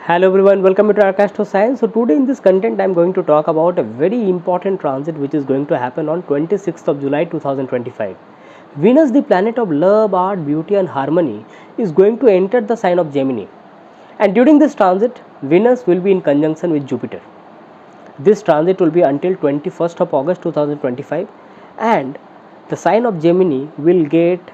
Hello everyone, welcome to Arka Science. So today in this content I am going to talk about a very important transit which is going to happen on 26th of July 2025. Venus, the planet of love, art, beauty and harmony, is going to enter the sign of Gemini. And during this transit, Venus will be in conjunction with Jupiter. This transit will be until 21st of August 2025, and the sign of Gemini will get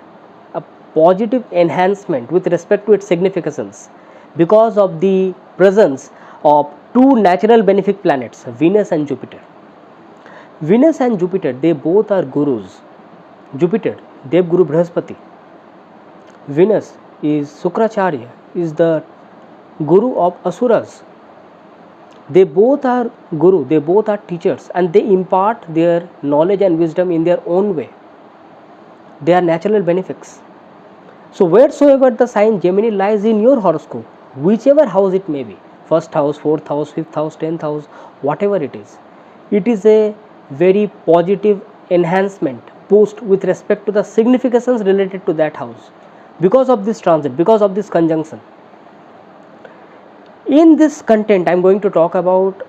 a positive enhancement with respect to its significance because of the presence of two natural benefic planets, Venus and Jupiter. Venus and Jupiter, they both are gurus. Jupiter, Dev Guru Brihaspati. Venus is Sukracharya, is the guru of Asuras. They both are guru, they both are teachers, and they impart their knowledge and wisdom in their own way. They are natural benefics. So wheresoever the sign Gemini lies in your horoscope, whichever house it may be, first house, fourth house, fifth house, 10th house, whatever it is a very positive enhancement boost with respect to the significations related to that house because of this transit, because of this conjunction. In this content I am going to talk about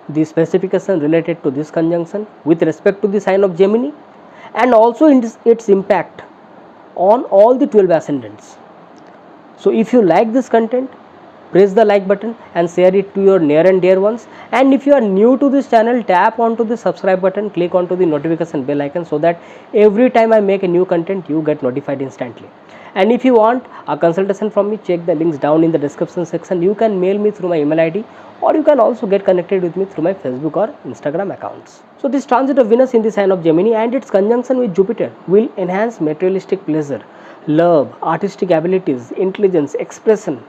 the specification related to this conjunction with respect to the sign of Gemini, and also its impact on all the 12 ascendants. So if you like this content, press the like button and share it to your near and dear ones, and if you are new to this channel, tap onto the subscribe button, click onto the notification bell icon so that every time I make a new content you get notified instantly. And if you want a consultation from me, check the links down in the description section. You can mail me through my email ID, or you can also get connected with me through my Facebook or Instagram accounts. So this transit of Venus in the sign of Gemini and its conjunction with Jupiter will enhance materialistic pleasure, love, artistic abilities, intelligence, expression,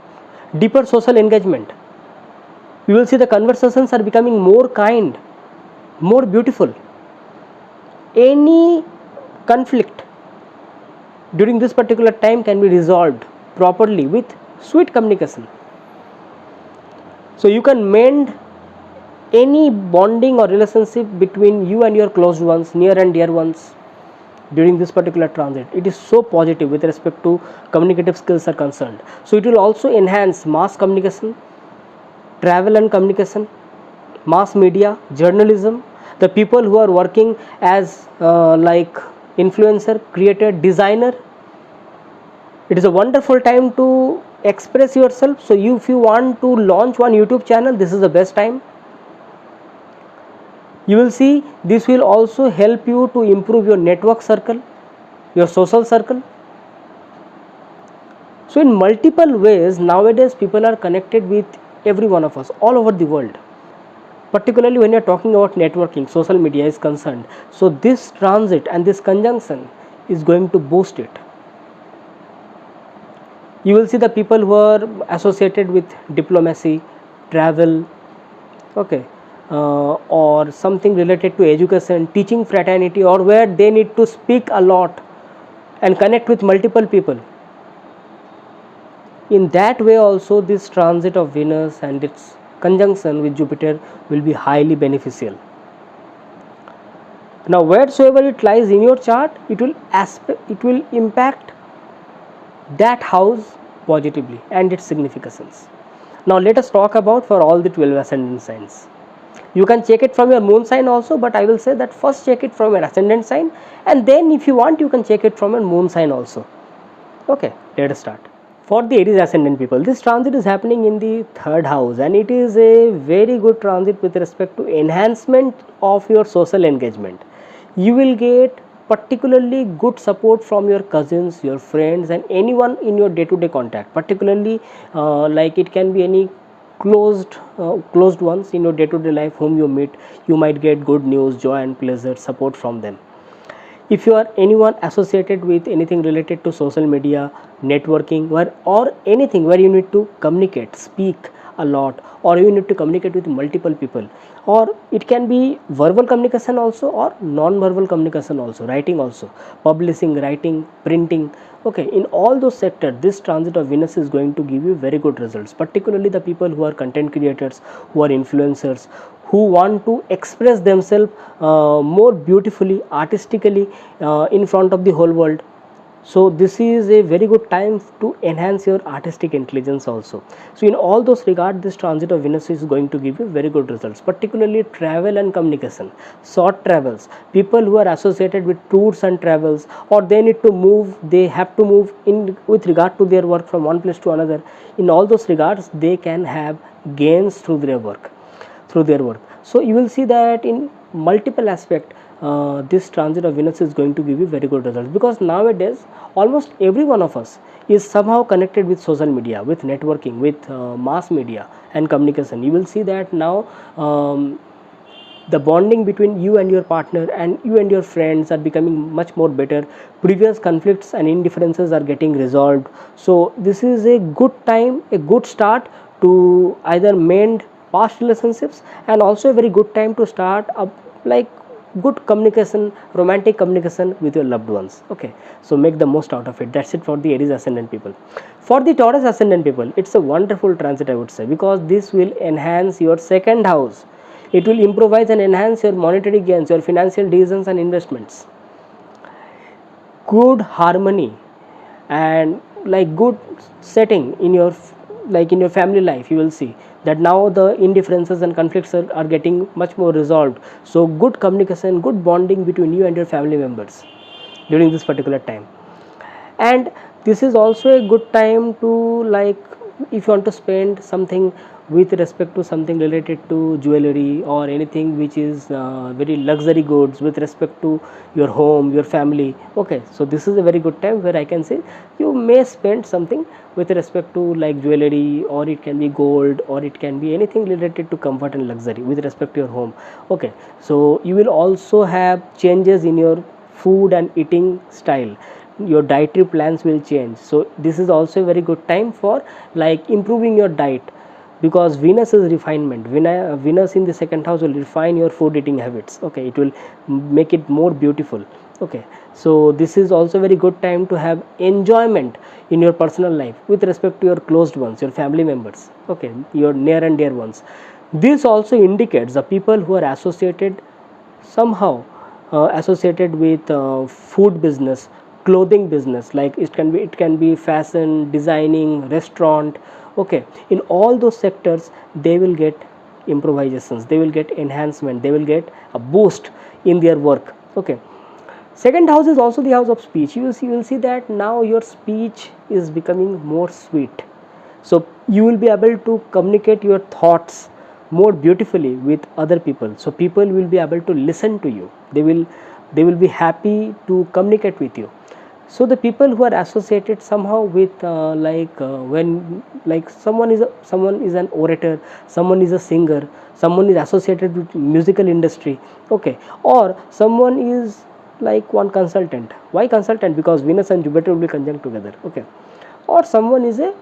deeper social engagement. You will see the conversations are becoming more kind, more beautiful. Any conflict during this particular time can be resolved properly with sweet communication. So you can mend any bonding or relationship between you and your close ones, near and dear ones during this particular transit. It is so positive with respect to communicative skills are concerned. So it will also enhance mass communication, travel and communication, mass media, journalism, the people who are working as like influencer, creator, designer. It is a wonderful time to express yourself. So if you want to launch one YouTube channel, this is the best time. You will see this will also help you to improve your network circle, your social circle. So in multiple ways nowadays people are connected with every one of us all over the world, particularly when you are talking about networking, social media is concerned. So this transit and this conjunction is going to boost it. You will see the people who are associated with diplomacy, travel, okay, or something related to education, teaching fraternity, or where they need to speak a lot and connect with multiple people. In that way also this transit of Venus and its conjunction with Jupiter will be highly beneficial. Now wheresoever it lies in your chart, it will impact that house positively and its significations. Now let us talk about for all the 12 ascendant signs. You can check it from your moon sign also, but I will say that first check it from your ascendant sign, and then if you want you can check it from your moon sign also. Okay, let us start. For the Aries ascendant people, this transit is happening in the 3rd house, and it is a very good transit with respect to enhancement of your social engagement. You will get particularly good support from your cousins, your friends, and anyone in your day-to-day contact, particularly like it can be any closed ones in your day-to-day life whom you meet. You might get good news, joy and pleasure, support from them. If you are anyone associated with anything related to social media, networking, or anything where you need to communicate, speak a lot, or you need to communicate with multiple people, or it can be verbal communication also or non-verbal communication also, writing also, publishing, writing, printing. Okay, in all those sectors this transit of Venus is going to give you very good results, particularly the people who are content creators, who are influencers, who want to express themselves more beautifully, artistically in front of the whole world. So this is a very good time to enhance your artistic intelligence also. So in all those regards, this transit of Venus is going to give you very good results, particularly travel and communication, short travels, people who are associated with tours and travels, or they need to move, they have to move in with regard to their work from one place to another. In all those regards, they can have gains through their work. So you will see that in multiple aspect, this transit of Venus is going to give you very good results, because nowadays almost every one of us is somehow connected with social media, with networking, with mass media and communication. You will see that now the bonding between you and your partner and you and your friends are becoming much more better. Previous conflicts and indifferences are getting resolved. So this is a good time, a good start to either mend past relationships, and also a very good time to start up like good communication, romantic communication with your loved ones. Okay, so make the most out of it. That's it for the Aries ascendant people. For the Taurus ascendant people, it's a wonderful transit, I would say, because this will enhance your second house. It will improvise and enhance your monetary gains, your financial decisions and investments. Good harmony and like good setting in your family life. You will see that now the indifferences and conflicts are getting much more resolved. So good communication, good bonding between you and your family members during this particular time. And this is also a good time to, like, if you want to spend something with respect to something related to jewelry or anything which is very luxury goods with respect to your home, your family. Okay, so this is a very good time where I can say you may spend something with respect to like jewelry, or it can be gold, or it can be anything related to comfort and luxury with respect to your home. Okay, so you will also have changes in your food and eating style. Your dietary plans will change. So this is also a very good time for like improving your diet, because Venus is refinement. Venus in the second house will refine your food eating habits. Okay, it will make it more beautiful. Okay, so this is also a very good time to have enjoyment in your personal life with respect to your closed ones, your family members. Okay, your near and dear ones. This also indicates the people who are associated somehow associated with food business, clothing business, like it can be fashion, designing, restaurant. Okay, in all those sectors they will get improvisations, they will get enhancement, they will get a boost in their work. Okay, second house is also the house of speech. You will see that now your speech is becoming more sweet. So you will be able to communicate your thoughts more beautifully with other people. So people will be able to listen to you, they will be happy to communicate with you. So the people who are associated somehow with when like someone is an orator, someone is a singer, someone is associated with musical industry. Okay, or someone is like one consultant. Why consultant? Because Venus and Jupiter will be conjunct together. Okay, or someone is a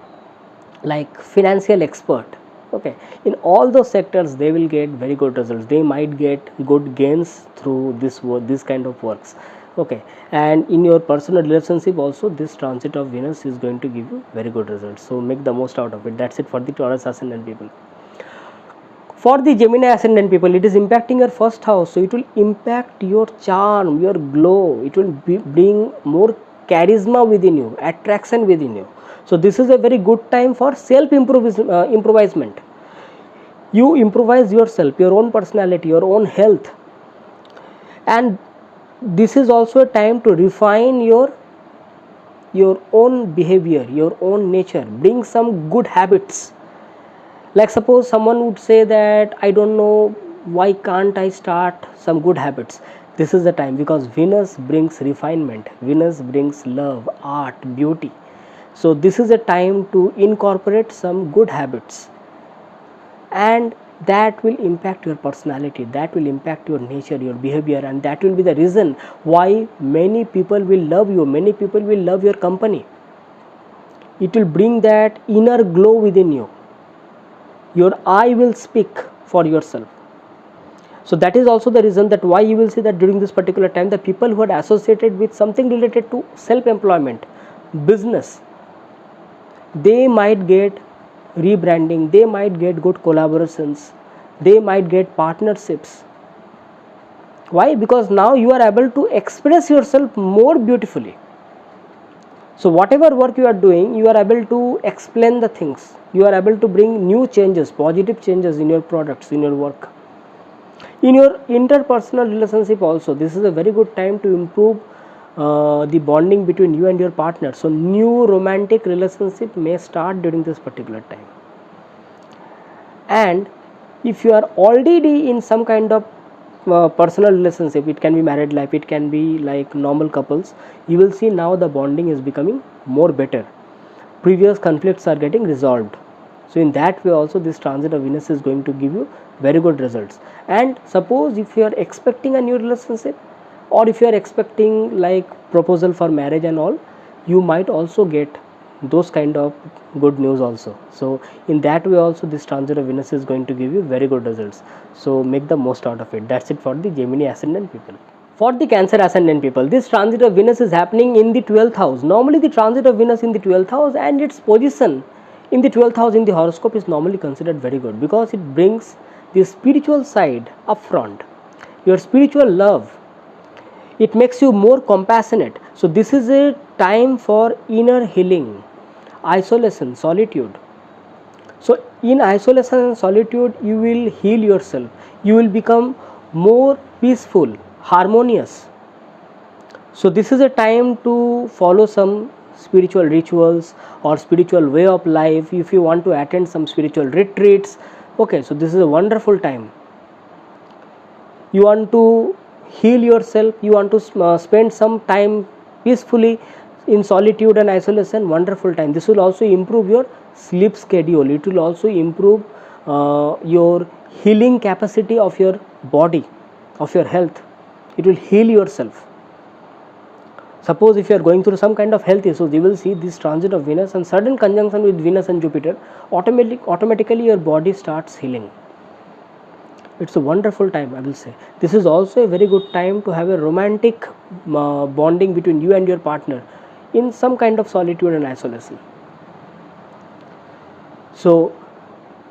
like financial expert. Okay, in all those sectors they will get very good results, they might get good gains through this kind of works. Okay, and in your personal relationship also, this transit of Venus is going to give you very good results. So make the most out of it. That's it for the Taurus ascendant people. For the Gemini ascendant people, it is impacting your first house, so it will impact your charm, your glow. It will bring more charisma within you, attraction within you. So this is a very good time for self improvisement. You improvise yourself, your own personality, your own health, and this is also a time to refine your own behavior, your own nature. Bring some good habits. Like suppose someone would say that I don't know, why can't I start some good habits. This is the time, because Venus brings refinement, Venus brings love, art, beauty. So this is a time to incorporate some good habits, and that will impact your personality, that will impact your nature, your behavior, and that will be the reason why many people will love you, many people will love your company. It will bring that inner glow within you. Your eye will speak for yourself. So that is also the reason that why you will see that during this particular time, the people who are associated with something related to self-employment, business, they might get rebranding, they might get good collaborations, they might get partnerships. Why? Because now you are able to express yourself more beautifully. So whatever work you are doing, you are able to explain the things, you are able to bring new changes, positive changes in your products, in your work. In your interpersonal relationship also, this is a very good time to improve the bonding between you and your partner. So new romantic relationship may start during this particular time. And if you are already in some kind of personal relationship, it can be married life, it can be like normal couples, you will see now the bonding is becoming more better, previous conflicts are getting resolved. So in that way also, this transit of Venus is going to give you very good results. And suppose if you are expecting a new relationship, or if you are expecting like proposal for marriage and all, you might also get those kind of good news also. So in that way also, this transit of Venus is going to give you very good results. So make the most out of it. That's it for the Gemini ascendant people. For the Cancer ascendant people, this transit of Venus is happening in the 12th house. Normally the transit of Venus in the 12th house and its position in the 12th house in the horoscope is normally considered very good, because it brings the spiritual side up front, your spiritual love. It makes you more compassionate. So this is a time for inner healing, isolation, solitude. So in isolation and solitude, you will heal yourself, you will become more peaceful, harmonious. So this is a time to follow some spiritual rituals or spiritual way of life. If you want to attend some spiritual retreats, okay, so this is a wonderful time. You want to heal yourself, you want to spend some time peacefully in solitude and isolation, wonderful time. This will also improve your sleep schedule, it will also improve your healing capacity of your body, of your health. It will heal yourself. Suppose if you are going through some kind of health issues, you will see this transit of Venus and sudden conjunction with Venus and Jupiter, automatically your body starts healing. It's a wonderful time, I will say. This is also a very good time to have a romantic bonding between you and your partner in some kind of solitude and isolation. So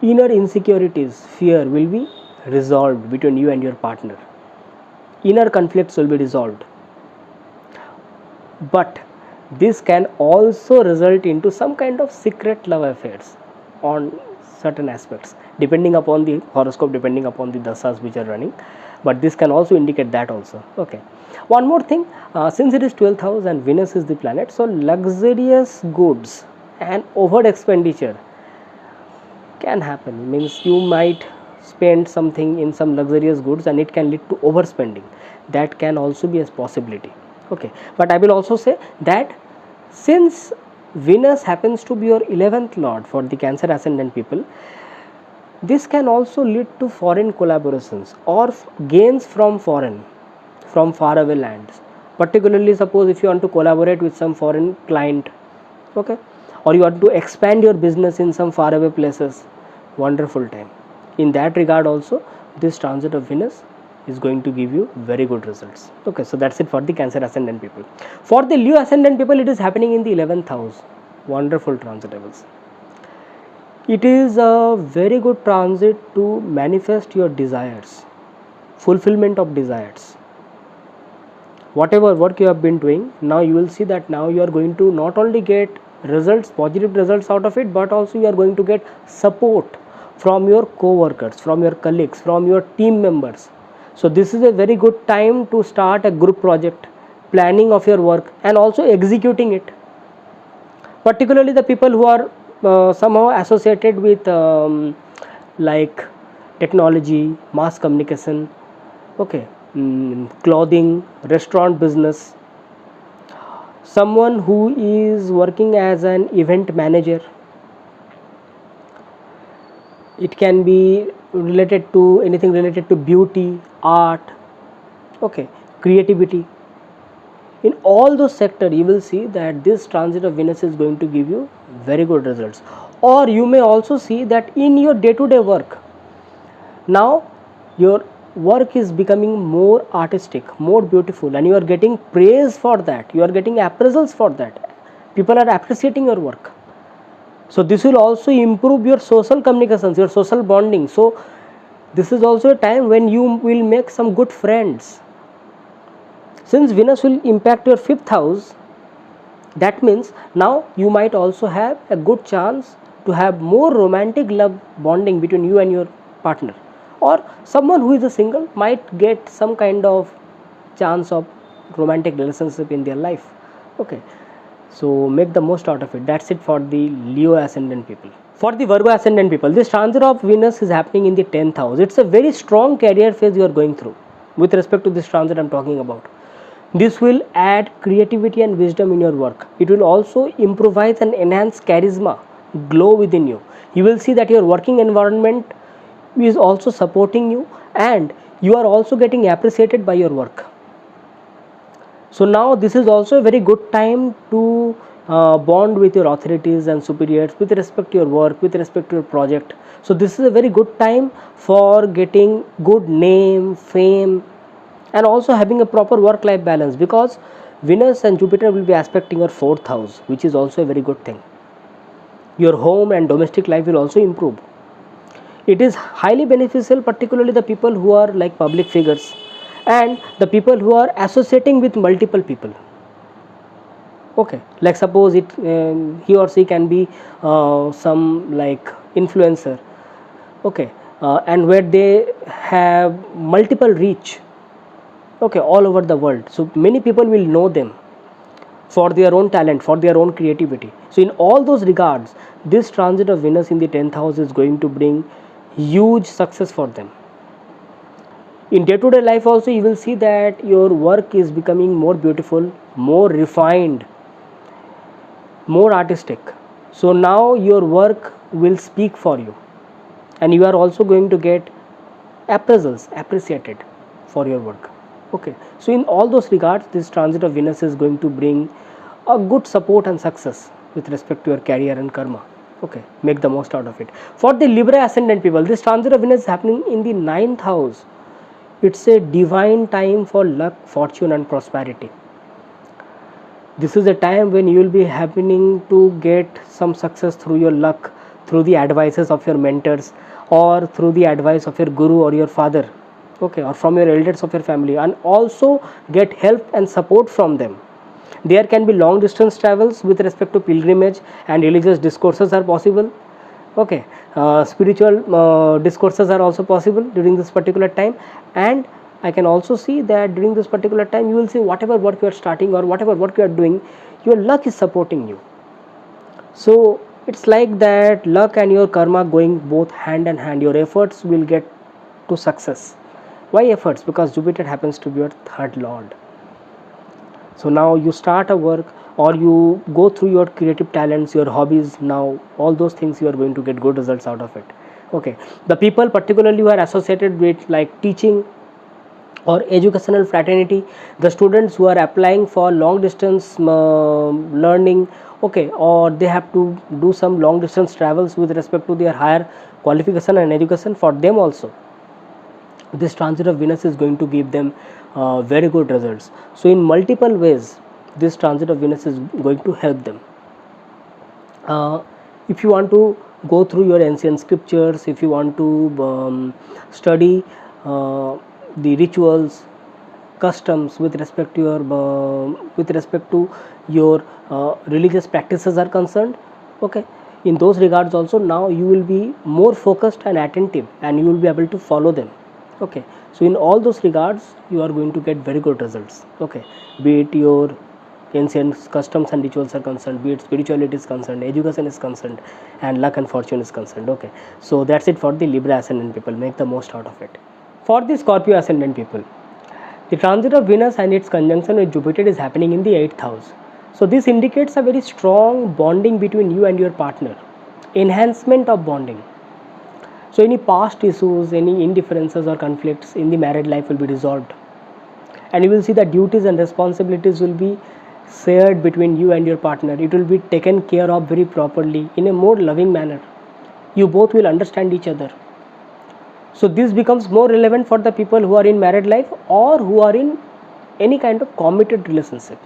inner insecurities, fear will be resolved between you and your partner. Inner conflicts will be resolved. But this can also result into some kind of secret love affairs on certain aspects, depending upon the horoscope, depending upon the dasas which are running. But this can also indicate that also. Okay. One more thing, since it is 12th house and Venus is the planet, so luxurious goods and over expenditure can happen. Means you might spend something in some luxurious goods and it can lead to overspending. That can also be a possibility. Okay, but I will also say that since Venus happens to be your 11th lord for the Cancer ascendant people, this can also lead to foreign collaborations or gains from faraway lands. Particularly suppose if you want to collaborate with some foreign client, okay, or you want to expand your business in some faraway places, wonderful time. In that regard also, this transit of Venus is going to give you very good results. Okay, so that's it for the Cancer ascendant people. For the Leo ascendant people, it is happening in the 11th house. Wonderful transit, I will say. It is a very good transit to manifest your desires, fulfillment of desires. Whatever work you have been doing, now you will see that now you are going to not only get results, positive results out of it, but also you are going to get support from your co-workers, from your colleagues, from your team members. So this is a very good time to start a group project, planning of your work and also executing it. Particularly the people who are somehow associated with like technology, mass communication, okay, clothing, restaurant business, someone who is working as an event manager. It can be related to anything related to beauty, art, okay, creativity. In all those sectors, you will see that this transit of Venus is going to give you very good results. Or you may also see that in your day-to-day work, now your work is becoming more artistic, more beautiful, and you are getting praise for that, you are getting appraisals for that. People are appreciating your work. So this will also improve your social communications, your social bonding. So this is also a time when you will make some good friends. Since Venus will impact your 5th house, That means now you might also have a good chance to have more romantic love bonding between you and your partner, or someone who is a single might get some kind of chance of romantic relationship in their life. Okay, so make the most out of it. That's it for the Leo ascendant people. For the Virgo ascendant people, this transit of Venus is happening in the 10th house. It's a very strong career phase you are going through. With respect to this transit I'm talking about, this will add creativity and wisdom in your work. It will also improvise and enhance charisma, glow within you. You will see that your working environment is also supporting you, and you are also getting appreciated by your work. So now this is also a very good time to bond with your authorities and superiors with respect to your work, with respect to your project. So this is a very good time for getting good name, fame, and also having a proper work life balance, because Venus and Jupiter will be aspecting your 4th house, which is also a very good thing. Your home and domestic life will also improve. It is highly beneficial, particularly the people who are like public figures and the people who are associating with multiple people. Okay, like suppose it he or she can be some like influencer. Okay, and where they have multiple reach, okay, all over the world, so many people will know them for their own talent, for their own creativity. So in all those regards, this transit of Venus in the 10th house is going to bring huge success for them. In day to day life also, you will see that your work is becoming more beautiful, more refined, more artistic. So now your work will speak for you, and you are also going to get appraisals, appreciated for your work. Okay, so in all those regards, this transit of Venus is going to bring a good support and success with respect to your career and karma. Okay, make the most out of it. For the Libra ascendant people, this transit of Venus is happening in the 9th house. It's a divine time for luck, fortune, and prosperity. This is a time when you will be happening to get some success through your luck, through the advices of your mentors, or through the advice of your guru or your father, okay, or from your elders of your family, and also get help and support from them. There can be long distance travels with respect to pilgrimage, and religious discourses are possible. Okay, spiritual discourses are also possible during this particular time. And I can also see that during this particular time you will see whatever work you are starting or whatever work you are doing, your luck is supporting you. So it's like that luck and your karma going both hand in hand. Your efforts will get to success. Why efforts? Because Jupiter happens to be your 3rd lord. So now you start a work, or you go through your creative talents, your hobbies, now all those things you are going to get good results out of it. Okay, the people particularly who are associated with like teaching or educational fraternity, the students who are applying for long distance learning, okay, or they have to do some long distance travels with respect to their higher qualification and education, for them also this transit of Venus is going to give them very good results. So in multiple ways this transit of Venus is going to help them. If you want to go through your ancient scriptures, if you want to study the rituals, customs with respect to your religious practices are concerned, okay, in those regards also now you will be more focused and attentive, and you will be able to follow them. Okay, so in all those regards you are going to get very good results. Okay, be it your ancient customs and rituals are concerned, be it spirituality is concerned, education is concerned, and luck and fortune is concerned. Okay, so that's it for the Libra ascendant people. Make the most out of it. For the Scorpio ascendant people, the transit of Venus and its conjunction with Jupiter is happening in the 8th house. So this indicates a very strong bonding between you and your partner, enhancement of bonding. So any past issues, any indifferences or conflicts in the married life will be resolved, and you will see that duties and responsibilities will be shared between you and your partner. It will be taken care of very properly in a more loving manner. You both will understand each other. So this becomes more relevant for the people who are in married life or who are in any kind of committed relationship.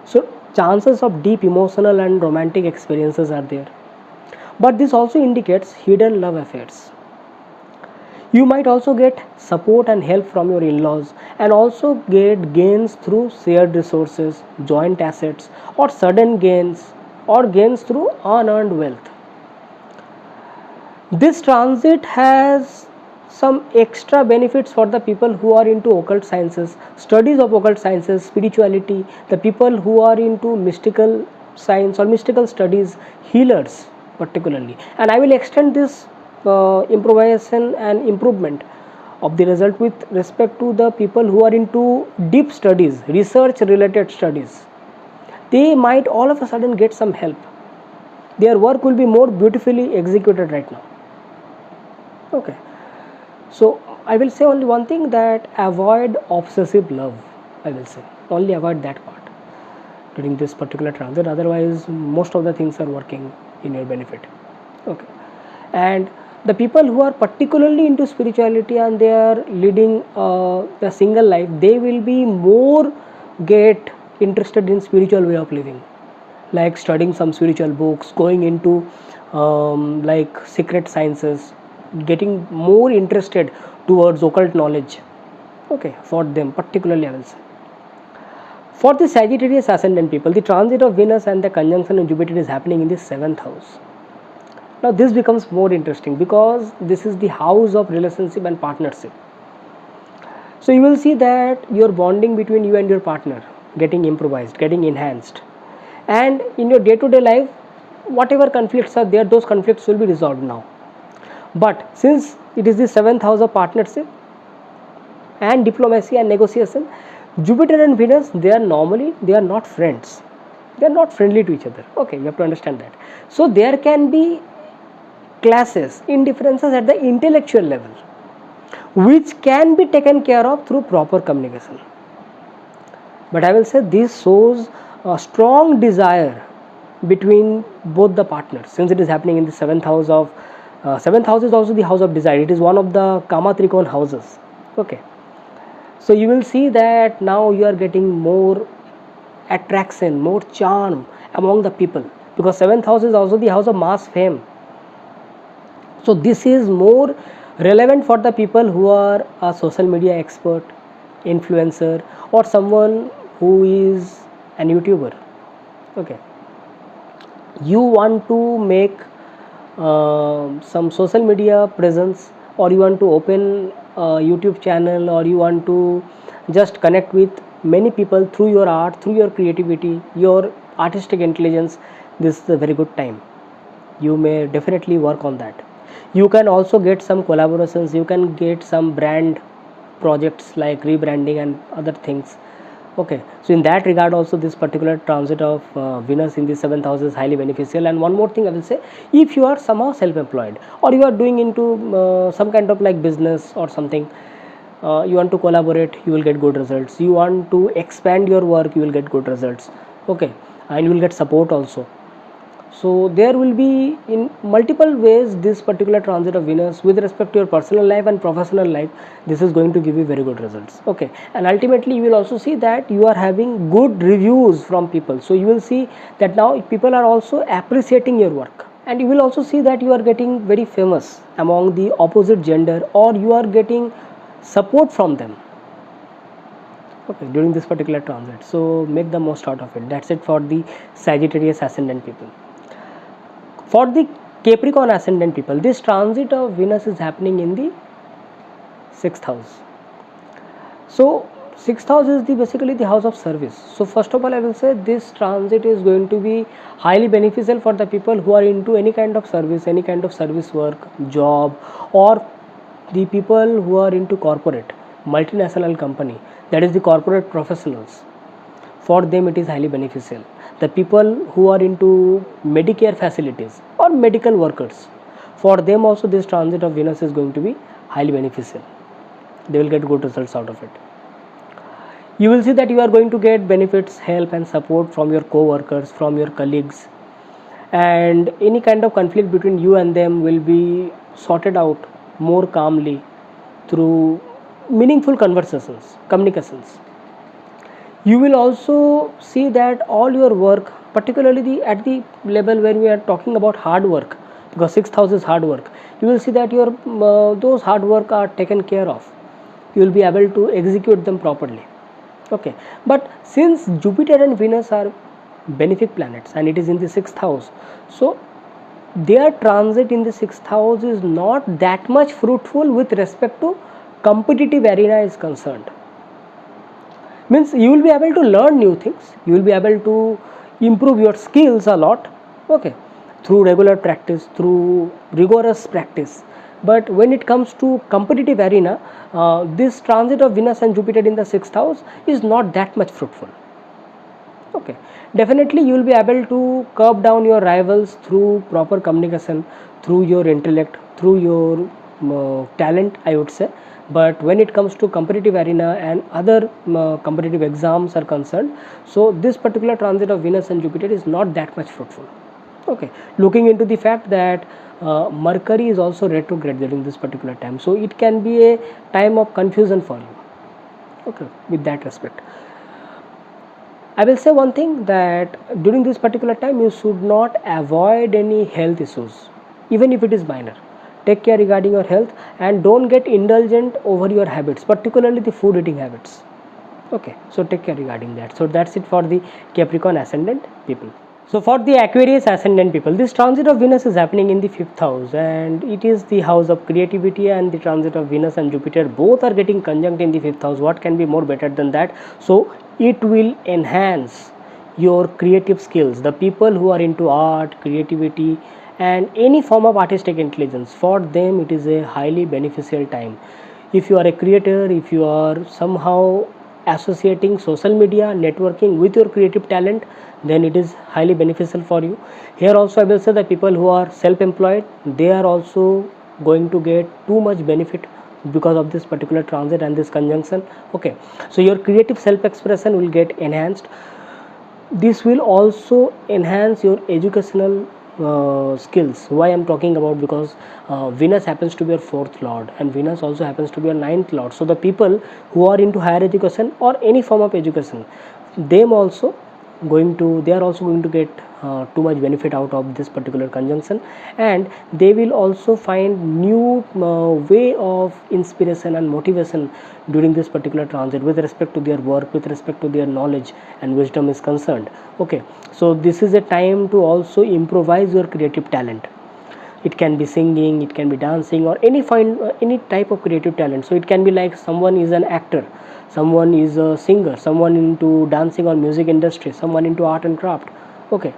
So chances of deep emotional and romantic experiences are there. But this also indicates hidden love affairs. You might also get support and help from your in-laws, and also get gains through shared resources, joint assets, or sudden gains, or gains through unearned wealth. This transit has some extra benefits for the people who are into occult sciences, studies of occult sciences, spirituality, the people who are into mystical science or mystical studies, healers particularly. And I will extend this improvisation and improvement of the result with respect to the people who are into deep studies, research related studies. They might all of a sudden get some help. Their work will be more beautifully executed right now. Okay, so I will say only one thing, that avoid obsessive love. I will say only avoid that part during this particular transit, otherwise most of the things are working in your benefit. Okay, and the people who are particularly into spirituality and they are leading a single life, they will be more get interested in spiritual way of living, like studying some spiritual books, going into like secret sciences, getting more interested towards occult knowledge. Okay, for them particularly I will say. For the Sagittarius ascendant people, the transit of Venus and the conjunction of Jupiter is happening in the 7th house. Now this becomes more interesting because this is the house of relationship and partnership. So you will see that your bonding between you and your partner getting improvised, getting enhanced, and in your day-to-day life, whatever conflicts are there, those conflicts will be resolved now. But since it is the 7th house of partnership and diplomacy and negotiation, Jupiter and Venus, they are not friends, they are not friendly to each other. Okay, you have to understand that. So there can be clashes, indifferences at the intellectual level, which can be taken care of through proper communication. But I will say this shows a strong desire between both the partners, since it is happening in the 7th house of 7th house is also the house of desire. It is one of the Kama Trikon houses. Okay, so you will see that now you are getting more attraction, more charm among the people, because 7th house is also the house of mass fame. So this is more relevant for the people who are a social media expert, influencer, or someone who is an YouTuber. Okay, you want to make some social media presence, or you want to open a YouTube channel, or you want to just connect with many people through your art, through your creativity, your artistic intelligence, this is a very good time. You may definitely work on that. You can also get some collaborations, you can get some brand projects like rebranding and other things. Okay, so in that regard also this particular transit of Venus in the 7th house is highly beneficial. And one more thing I will say, if you are somehow self-employed, or you are doing into some kind of like business or something, you want to collaborate, you will get good results. You want to expand your work, you will get good results. Okay, and you will get support also. So there will be in multiple ways this particular transit of Venus with respect to your personal life and professional life, this is going to give you very good results. Okay, and ultimately you will also see that you are having good reviews from people. So you will see that now people are also appreciating your work, and you will also see that you are getting very famous among the opposite gender, or you are getting support from them. Okay, during this particular transit, so make the most out of it. That's it for the Sagittarius ascendant people. For the Capricorn ascendant people, this transit of Venus is happening in the 6th house. So 6th house is basically the house of service. So first of all I will say this transit is going to be highly beneficial for the people who are into any kind of service work, job, or the people who are into corporate, multinational company, that is the corporate professionals. For them it is highly beneficial. The people who are into Medicare facilities or medical workers, for them also this transit of Venus is going to be highly beneficial. They will get good results out of it. You will see that you are going to get benefits, help and support from your co-workers, from your colleagues, and any kind of conflict between you and them will be sorted out more calmly through meaningful conversations, communications. You will also see that all your work, particularly at the level where we are talking about hard work, because 6th house is hard work. You will see that your those hard work are taken care of. You will be able to execute them properly. Okay, but since Jupiter and Venus are benefic planets and it is in the 6th house, so their transit in the 6th house is not that much fruitful with respect to competitive arena is concerned. Means you will be able to learn new things, you will be able to improve your skills a lot, okay, through regular practice, through rigorous practice. But when it comes to competitive arena, this transit of Venus and Jupiter in the 6th house is not that much fruitful. Okay, definitely you will be able to curb down your rivals through proper communication, through your intellect, through your talent, I would say. But when it comes to competitive arena and other competitive exams are concerned, so this particular transit of Venus and Jupiter is not that much fruitful. Okay, looking into the fact that Mercury is also retrograde during this particular time, so it can be a time of confusion for you. Okay, with that respect, I will say one thing, that during this particular time you should not avoid any health issues, even if it is minor. Take care regarding your health and don't get indulgent over your habits, particularly the food eating habits. Okay, so take care regarding that. So that's it for the Capricorn ascendant people. So for the Aquarius ascendant people, this transit of Venus is happening in the 5th house and it is the house of creativity, and the transit of Venus and Jupiter both are getting conjunct in the 5th house. What can be more better than that? So it will enhance your creative skills. The people who are into art, creativity and any form of artistic intelligence, for them it is a highly beneficial time. If you are a creator, if you are somehow associating social media networking with your creative talent, then it is highly beneficial for you. Here also I will say that people who are self-employed, they are also going to get too much benefit because of this particular transit and this conjunction. Okay, so your creative self-expression will get enhanced. This will also enhance your educational skills. Why I'm talking about? Because Venus happens to be your 4th lord and Venus also happens to be your 9th lord. So the people who are into higher education or any form of education, they are also going to get too much benefit out of this particular conjunction, and they will also find new way of inspiration and motivation during this particular transit with respect to their work, with respect to their knowledge and wisdom is concerned. Okay, so this is a time to also improvise your creative talent. It can be singing, it can be dancing, or any type of creative talent. So it can be like someone is an actor, someone is a singer, someone into dancing or music industry, someone into art and craft. Okay,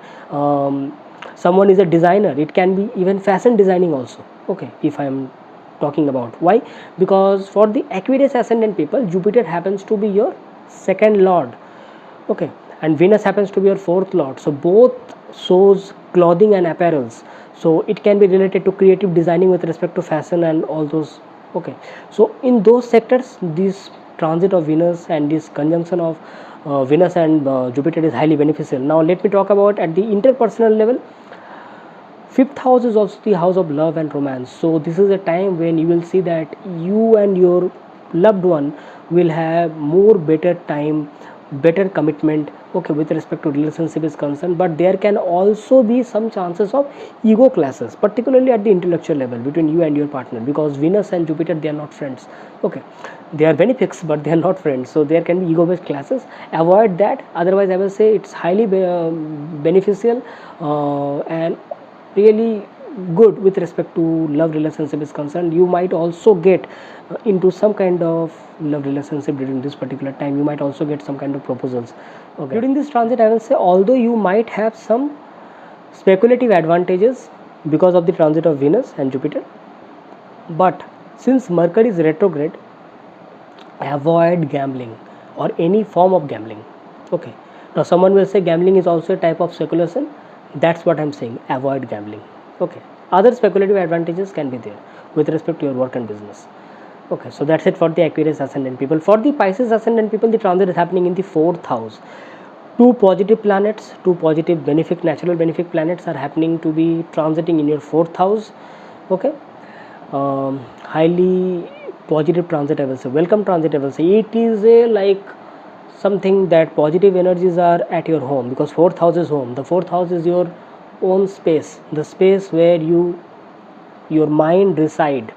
someone is a designer. It can be even fashion designing also. Okay, if I am talking about. Why? Because for the Aquarius ascendant people, Jupiter happens to be your 2nd lord. Okay, and Venus happens to be your 4th lord. So both shows clothing and apparels. So it can be related to creative designing with respect to fashion and all those. Okay, so in those sectors, this transit of Venus and this conjunction of Venus and Jupiter is highly beneficial. Now let me talk about at the interpersonal level. 5th house is also the house of love and romance. So this is a time when you will see that you and your loved one will have more better time, better commitment, okay, with respect to relationship is concerned. But there can also be some chances of ego clashes, particularly at the intellectual level between you and your partner, because Venus and Jupiter, they are not friends. Okay, they are benefics but they are not friends, so there can be ego based classes. Avoid that. Otherwise I will say it's highly beneficial and really good with respect to love relationship is concerned. You might also get into some kind of love relationship during this particular time. You might also get some kind of proposals. Okay, during this transit I will say, although you might have some speculative advantages because of the transit of Venus and Jupiter, but since Mercury is retrograde, avoid gambling or any form of gambling. Okay, now someone will say gambling is also a type of speculation. That's what I'm saying, avoid gambling. Okay, other speculative advantages can be there with respect to your work and business. Okay, so that's it for the Aquarius ascendant people. For the Pisces ascendant people, the transit is happening in the 4th house. 2 positive planets, 2 positive benefic, natural benefic planets are happening to be transiting in your 4th house. Okay, highly positive transit I will say, welcome transit I will say. It is a like something that positive energies are at your home, because 4th house is home. The 4th house is your own space, the space where your mind reside.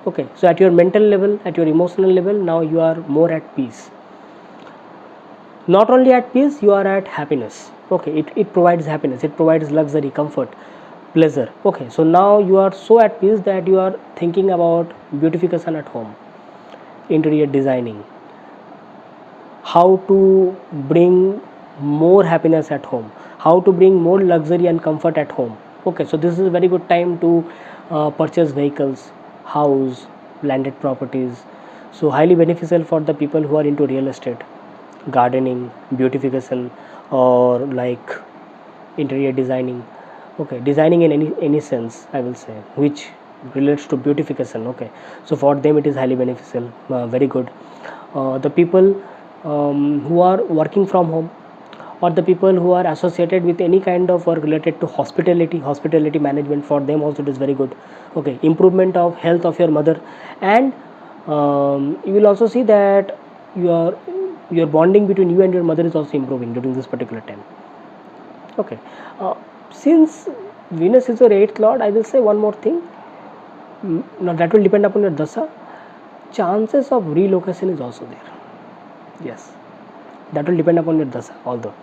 Okay, so at your mental level, at your emotional level, now you are more at peace. Not only at peace, you are at happiness. Okay, it provides happiness, it provides luxury, comfort, pleasure. Okay, so now you are so at peace that you are thinking about beautification at home, interior designing, how to bring more happiness at home, how to bring more luxury and comfort at home. Okay, so this is a very good time to purchase vehicles, house, landed properties. So highly beneficial for the people who are into real estate, gardening, beautification, or like interior designing. Okay, designing in any sense, I will say, which relates to beautification. Okay, so for them it is highly beneficial, very good. The people who are working from home, or the people who are associated with any kind of work related to hospitality management, for them also it is very good. Okay, improvement of health of your mother, and you will also see that your bonding between you and your mother is also improving during this particular time. Okay, since Venus is your 8th lord, I will say one more thing. Now that will depend upon your dasa. Chances of relocation is also there. Yes, that will depend upon your dasa, although,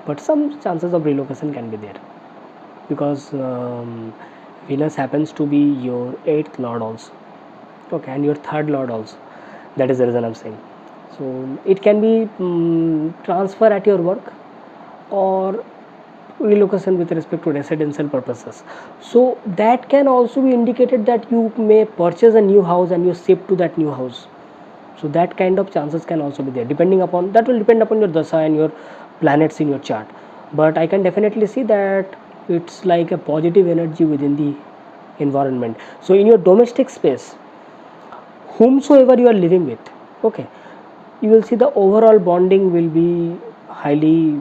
but some chances of relocation can be there, because Venus happens to be your 8th lord also. Okay, and your 3rd lord also. That is the reason I'm saying. So it can be transfer at your work, or relocation with respect to residential purposes. So that can also be indicated that you may purchase a new house and you shift to that new house. So that kind of chances can also be there, depending upon, that will depend upon your dasa and your planets in your chart. But I can definitely see that it's like a positive energy within the environment. So in your domestic space, whomsoever you are living with, okay, you will see the overall bonding will be highly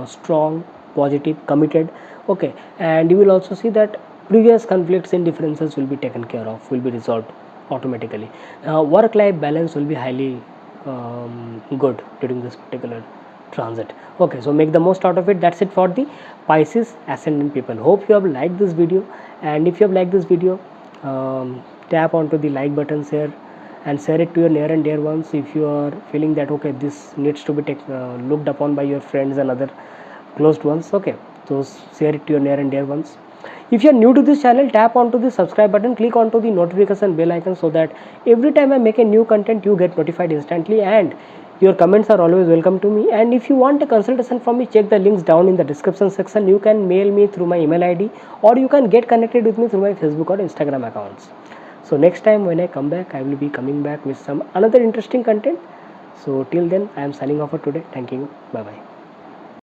strong, positive, committed. Okay, and you will also see that previous conflicts and differences will be taken care of, will be resolved automatically. Work life balance will be highly good during this particular transit. Okay, so make the most out of it. That's it for the Pisces ascendant people. Hope you have liked this video, and if you have liked this video, tap onto the like buttons here and share it to your near and dear ones. If you are feeling that okay, this needs to be looked upon by your friends and other closed ones, okay, so share it to your near and dear ones. If you are new to this channel, tap onto the subscribe button, click onto the notification bell icon, so that every time I make a new content you get notified instantly, and your comments are always welcome to me. And if you want a consultation from me, check the links down in the description section. You can mail me through my email ID, or you can get connected with me through my Facebook or Instagram accounts. So next time when I come back, I will be coming back with some another interesting content. So till then, I am signing off for today. Thank you. Bye bye.